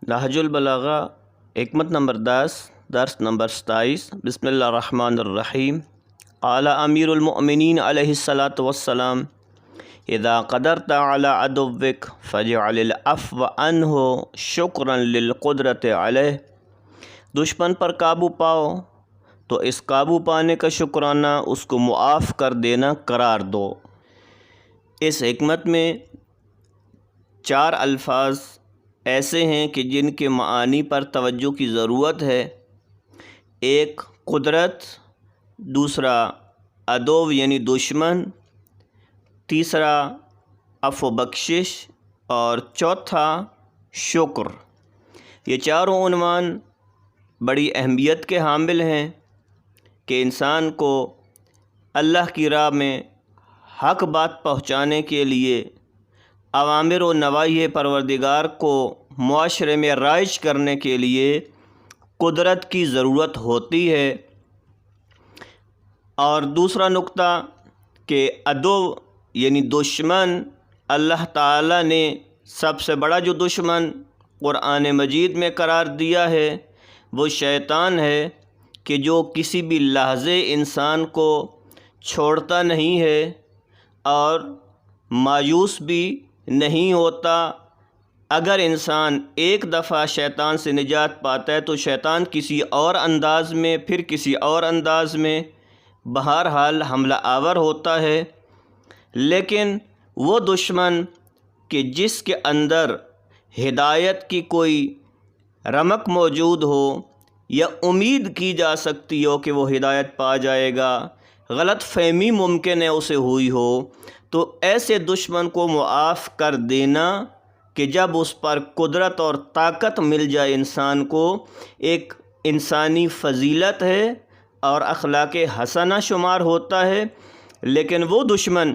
نہج البلاغہ حکمت نمبر 10 درس نمبر 27 بسم اللہ الرحمن الرحیم۔ قال امیر المؤمنین علیہ الصلاۃ والسلام اذا قدرت علی عدوک فاجعل العفو عنہ شکرا للقدرت علیہ۔ دشمن پر قابو پاؤ تو اس قابو پانے کا شکرانہ اس کو معاف کر دینا قرار دو۔ اس حکمت میں 4 الفاظ ایسے ہیں کہ جن کے معانی پر توجہ کی ضرورت ہے۔ ایک قدرت، دوسرا عدو یعنی دشمن، تیسرا عفو بخشش اور چوتھا شکر۔ یہ چاروں عنوان بڑی اہمیت کے حامل ہیں کہ انسان کو اللہ کی راہ میں حق بات پہنچانے کے لیے اوامر و نواہی پروردگار کو معاشرے میں رائج کرنے کے لیے قدرت کی ضرورت ہوتی ہے۔ اور دوسرا نقطہ کہ عدو یعنی دشمن، اللہ تعالیٰ نے سب سے بڑا جو دشمن قرآن مجید میں قرار دیا ہے وہ شیطان ہے کہ جو کسی بھی لحظے انسان کو چھوڑتا نہیں ہے اور مایوس بھی نہیں ہوتا۔ اگر انسان ایک دفعہ شیطان سے نجات پاتا ہے تو شیطان کسی اور انداز میں پھر کسی اور انداز میں بہرحال حملہ آور ہوتا ہے، لیکن وہ دشمن کہ جس کے اندر ہدایت کی کوئی رمق موجود ہو یا امید کی جا سکتی ہو کہ وہ ہدایت پا جائے گا، غلط فہمی ممکن ہے اسے ہوئی ہو، تو ایسے دشمن کو معاف کر دینا کہ جب اس پر قدرت اور طاقت مل جائے انسان کو، ایک انسانی فضیلت ہے اور اخلاق حسنہ شمار ہوتا ہے۔ لیکن وہ دشمن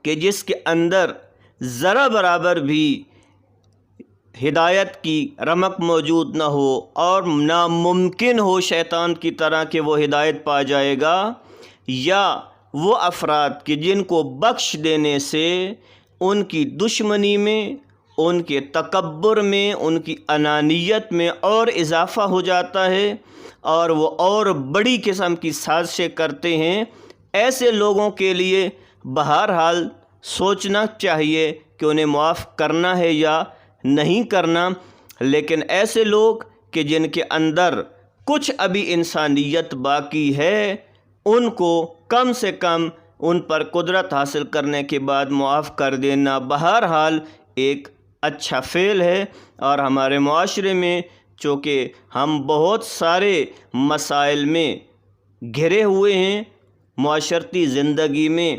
کہ جس کے اندر ذرا برابر بھی ہدایت کی رمق موجود نہ ہو اور ناممکن ہو شیطان کی طرح کہ وہ ہدایت پا جائے گا، یا وہ افراد کہ جن کو بخش دینے سے ان کی دشمنی میں، ان کے تکبر میں، ان کی انانیت میں اور اضافہ ہو جاتا ہے اور وہ اور بڑی قسم کی سازشیں کرتے ہیں، ایسے لوگوں کے لیے بہرحال سوچنا چاہیے کہ انہیں معاف کرنا ہے یا نہیں کرنا۔ لیکن ایسے لوگ کہ جن کے اندر کچھ ابھی انسانیت باقی ہے، ان کو کم سے کم ان پر قدرت حاصل کرنے کے بعد معاف کر دینا بہرحال ایک اچھا فعل ہے۔ اور ہمارے معاشرے میں چونکہ ہم بہت سارے مسائل میں گھرے ہوئے ہیں، معاشرتی زندگی میں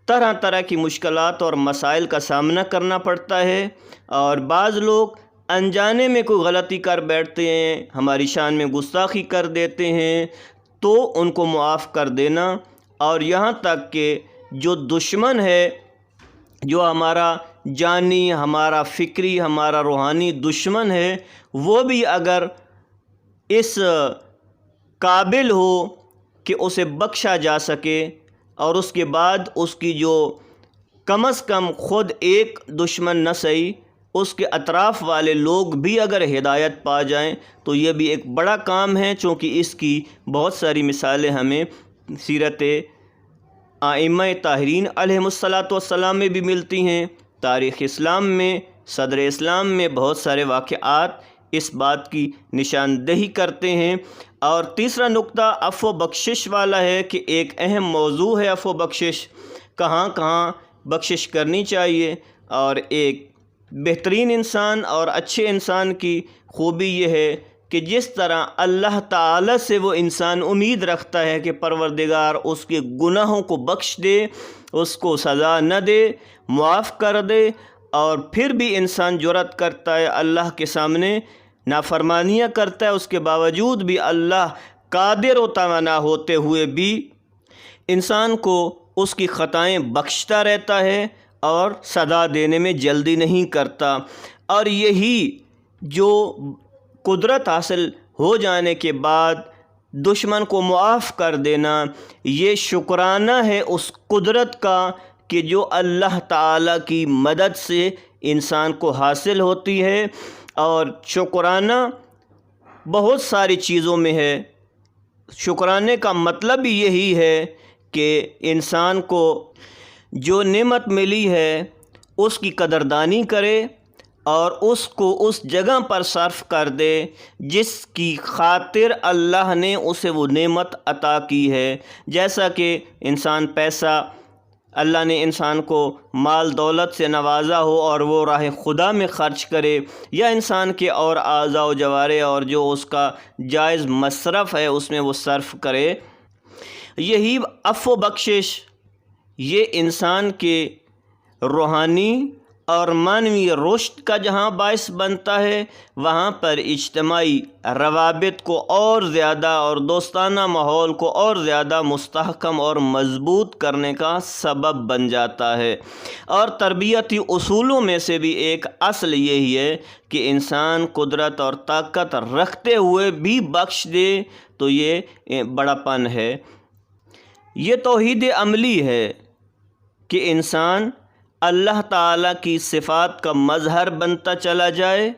طرح طرح کی مشکلات اور مسائل کا سامنا کرنا پڑتا ہے، اور بعض لوگ انجانے میں کوئی غلطی کر بیٹھتے ہیں، ہماری شان میں گستاخی کر دیتے ہیں، تو ان کو معاف کر دینا، اور یہاں تک کہ جو دشمن ہے، جو ہمارا جانی، ہمارا فکری، ہمارا روحانی دشمن ہے، وہ بھی اگر اس قابل ہو کہ اسے بخشا جا سکے، اور اس کے بعد اس کی جو کم از کم خود ایک دشمن نہ صحیح، اس کے اطراف والے لوگ بھی اگر ہدایت پا جائیں تو یہ بھی ایک بڑا کام ہے، چونکہ اس کی بہت ساری مثالیں ہمیں سیرت ائمہ طاہرین علیہم الصلاۃ والسلام میں بھی ملتی ہیں۔ تاریخ اسلام میں، صدر اسلام میں بہت سارے واقعات اس بات کی نشاندہی کرتے ہیں۔ اور تیسرا نقطہ عفو بخشش والا ہے کہ ایک اہم موضوع ہے عفو بخشش، کہاں کہاں بخشش کرنی چاہیے، اور ایک بہترین انسان اور اچھے انسان کی خوبی یہ ہے کہ جس طرح اللہ تعالیٰ سے وہ انسان امید رکھتا ہے کہ پروردگار اس کے گناہوں کو بخش دے، اس کو سزا نہ دے، معاف کر دے، اور پھر بھی انسان جرأت کرتا ہے اللہ کے سامنے نافرمانیاں کرتا ہے، اس کے باوجود بھی اللہ قادر و توانا ہوتے ہوئے بھی انسان کو اس کی خطائیں بخشتا رہتا ہے اور سزا دینے میں جلدی نہیں کرتا۔ اور یہی جو قدرت حاصل ہو جانے کے بعد دشمن کو معاف کر دینا، یہ شکرانہ ہے اس قدرت کا کہ جو اللہ تعالیٰ کی مدد سے انسان کو حاصل ہوتی ہے۔ اور شکرانہ بہت ساری چیزوں میں ہے۔ شکرانے کا مطلب ہی یہی ہے کہ انسان کو جو نعمت ملی ہے اس کی قدردانی کرے اور اس کو اس جگہ پر صرف کر دے جس کی خاطر اللہ نے اسے وہ نعمت عطا کی ہے۔ جیسا کہ انسان پیسہ، اللہ نے انسان کو مال دولت سے نوازا ہو اور وہ راہ خدا میں خرچ کرے، یا انسان کے اور اعضاء و جوارح اور جو اس کا جائز مصرف ہے اس میں وہ صرف کرے۔ یہی عفو و بخشش یہ انسان کے روحانی اور معنوی رشد کا جہاں باعث بنتا ہے، وہاں پر اجتماعی روابط کو اور زیادہ اور دوستانہ ماحول کو اور زیادہ مستحکم اور مضبوط کرنے کا سبب بن جاتا ہے۔ اور تربیتی اصولوں میں سے بھی ایک اصل یہی ہے کہ انسان قدرت اور طاقت رکھتے ہوئے بھی بخش دے تو یہ بڑا پن ہے۔ یہ توحید عملی ہے کہ انسان اللہ تعالیٰ کی صفات کا مظہر بنتا چلا جائے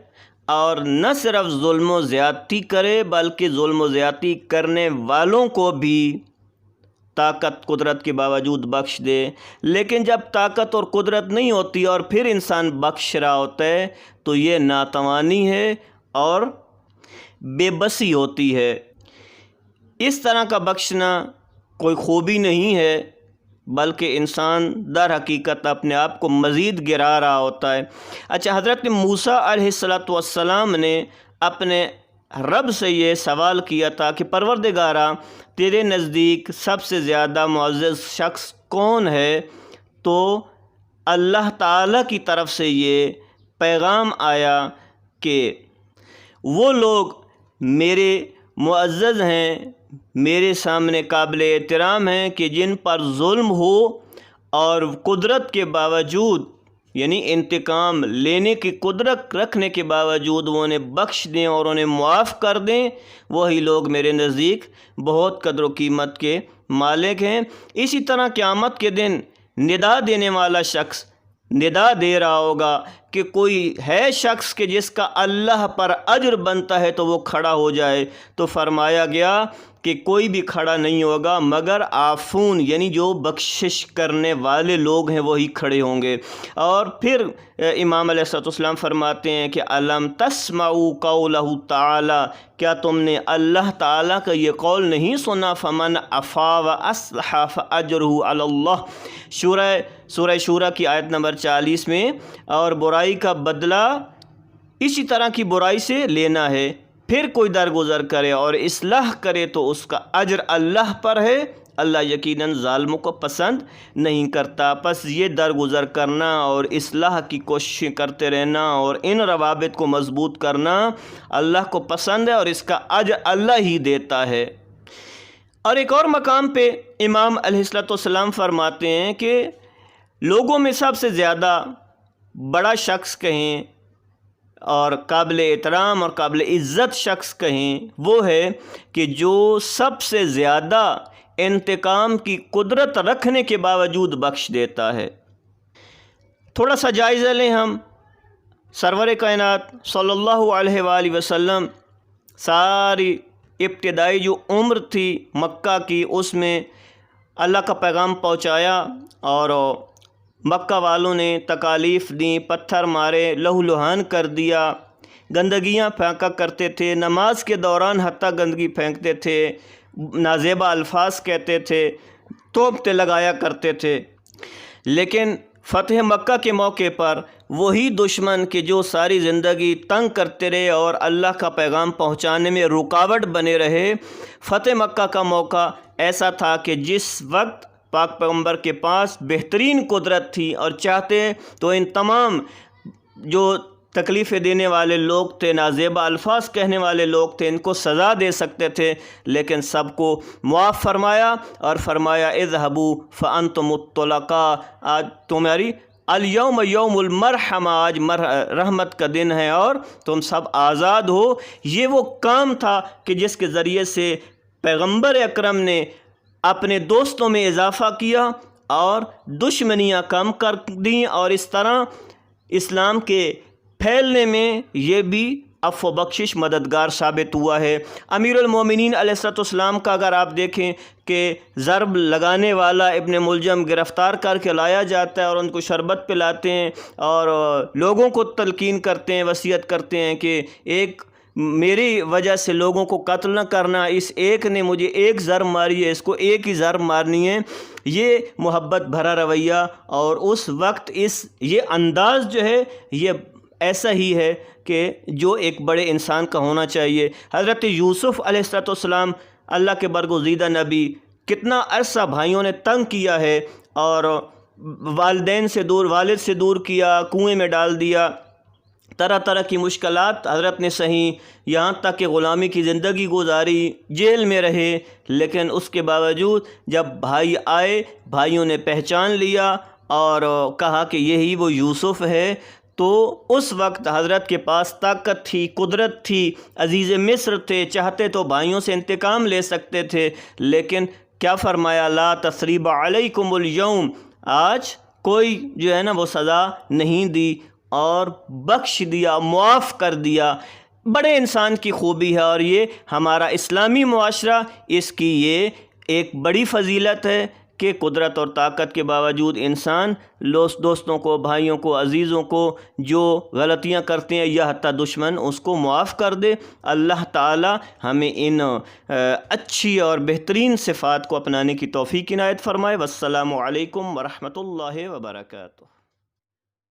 اور نہ صرف ظلم و زیادتی کرے بلکہ ظلم و زیادتی کرنے والوں کو بھی طاقت قدرت کے باوجود بخش دے۔ لیکن جب طاقت اور قدرت نہیں ہوتی اور پھر انسان بخش رہا ہوتا ہے تو یہ ناتوانی ہے اور بے بسی ہوتی ہے۔ اس طرح کا بخشنا کوئی خوبی نہیں ہے بلکہ انسان در حقیقت اپنے آپ کو مزید گرا رہا ہوتا ہے۔ اچھا، حضرت موسیٰ علیہ السلام نے اپنے رب سے یہ سوال کیا تھا کہ پروردگارا، تیرے نزدیک سب سے زیادہ معزز شخص کون ہے؟ تو اللہ تعالیٰ کی طرف سے یہ پیغام آیا کہ وہ لوگ میرے معزز ہیں، میرے سامنے قابل احترام ہیں کہ جن پر ظلم ہو اور قدرت کے باوجود، یعنی انتقام لینے کی قدرت رکھنے کے باوجود وہ انہیں بخش دیں اور انہیں معاف کر دیں، وہی لوگ میرے نزدیک بہت قدر و قیمت کے مالک ہیں۔ اسی طرح قیامت کے دن ندا دینے والا شخص ندا دے رہا ہوگا کہ کوئی ہے شخص کہ جس کا اللہ پر اجر بنتا ہے تو وہ کھڑا ہو جائے، تو فرمایا گیا کہ کوئی بھی کھڑا نہیں ہوگا مگر عافون، یعنی جو بخشش کرنے والے لوگ ہیں وہی کھڑے ہوں گے۔ اور پھر امام علیہ السلام فرماتے ہیں کہ الم تسمعوا قولہ تعالی، کیا تم نے اللہ تعالیٰ کا یہ قول نہیں سنا؟ فمن عفا واصلح فاجرہ علی اللہ، سورہ شورى کی آیت نمبر 40 میں۔ اور برائی کا بدلہ اسی طرح کی برائی سے لینا ہے، پھر کوئی درگزر کرے اور اصلاح کرے تو اس کا اجر اللہ پر ہے، اللہ یقیناً ظالموں کو پسند نہیں کرتا۔ پس یہ درگزر کرنا اور اصلاح کی کوششیں کرتے رہنا اور ان روابط کو مضبوط کرنا اللہ کو پسند ہے اور اس کا اجر اللہ ہی دیتا ہے۔ اور ایک اور مقام پہ امام علیہ السلام فرماتے ہیں کہ لوگوں میں سب سے زیادہ بڑا شخص کہیں اور قابل احترام اور قابل عزت شخص کہیں وہ ہے کہ جو سب سے زیادہ انتقام کی قدرت رکھنے کے باوجود بخش دیتا ہے۔ تھوڑا سا جائزہ لیں ہم، سرور کائنات صلی اللہ علیہ وآلہ وسلم ساری ابتدائی جو عمر تھی مکہ کی اس میں اللہ کا پیغام پہنچایا اور مکہ والوں نے تکالیف دیں، پتھر مارے، لہو لہان کر دیا، گندگیاں پھینکا کرتے تھے، نماز کے دوران حتیٰ گندگی پھینکتے تھے، نازیبا الفاظ کہتے تھے، تہمتیں لگایا کرتے تھے۔ لیکن فتح مکہ کے موقع پر وہی دشمن کہ جو ساری زندگی تنگ کرتے رہے اور اللہ کا پیغام پہنچانے میں رکاوٹ بنے رہے، فتح مکہ کا موقع ایسا تھا کہ جس وقت پاک پیغمبر کے پاس بہترین قدرت تھی اور چاہتے تو ان تمام جو تکلیفیں دینے والے لوگ تھے، نازیبا الفاظ کہنے والے لوگ تھے، ان کو سزا دے سکتے تھے، لیکن سب کو معاف فرمایا اور فرمایا اذهبوا فانتم الطلقاء، آج تمہاری الیوم یوم المرحمہ، آج رحمت کا دن ہے اور تم سب آزاد ہو۔ یہ وہ کام تھا کہ جس کے ذریعے سے پیغمبر اکرم نے اپنے دوستوں میں اضافہ کیا اور دشمنیاں کم کر دیں اور اس طرح اسلام کے پھیلنے میں یہ بھی عفو و بخشش مددگار ثابت ہوا ہے۔ امیر المومنین علیہ السلام کا اگر آپ دیکھیں کہ ضرب لگانے والا ابن ملجم گرفتار کر کے لایا جاتا ہے اور ان کو شربت پلاتے ہیں اور لوگوں کو تلقین کرتے ہیں، وصیت کرتے ہیں کہ ایک میری وجہ سے لوگوں کو قتل نہ کرنا، اس ایک نے مجھے ایک ضرب ماری ہے، اس کو ایک ہی ضرب مارنی ہے۔ یہ محبت بھرا رویہ اور اس وقت یہ انداز جو ہے یہ ایسا ہی ہے کہ جو ایک بڑے انسان کا ہونا چاہیے۔ حضرت یوسف علیہ السلام اللہ کے برگزیدہ نبی، کتنا عرصہ بھائیوں نے تنگ کیا ہے اور والد سے دور کیا، کنویں میں ڈال دیا، طرح طرح کی مشکلات حضرت نے سہیں، یہاں تک کہ غلامی کی زندگی گزاری، جیل میں رہے، لیکن اس کے باوجود جب بھائی آئے، بھائیوں نے پہچان لیا اور کہا کہ یہی وہ یوسف ہے، تو اس وقت حضرت کے پاس طاقت تھی، قدرت تھی، عزیز مصر تھے، چاہتے تو بھائیوں سے انتقام لے سکتے تھے، لیکن کیا فرمایا؟ لا تثریب علیکم اليوم، آج کوئی جو ہے نا وہ سزا نہیں دی اور بخش دیا، معاف کر دیا۔ بڑے انسان کی خوبی ہے اور یہ ہمارا اسلامی معاشرہ، اس کی یہ ایک بڑی فضیلت ہے کہ قدرت اور طاقت کے باوجود انسان دوستوں کو، بھائیوں کو، عزیزوں کو جو غلطیاں کرتے ہیں یا حتیٰ دشمن، اس کو معاف کر دے۔ اللہ تعالی ہمیں ان اچھی اور بہترین صفات کو اپنانے کی توفیق عنایت فرمائے۔ والسلام علیکم ورحمۃ اللہ وبرکاتہ۔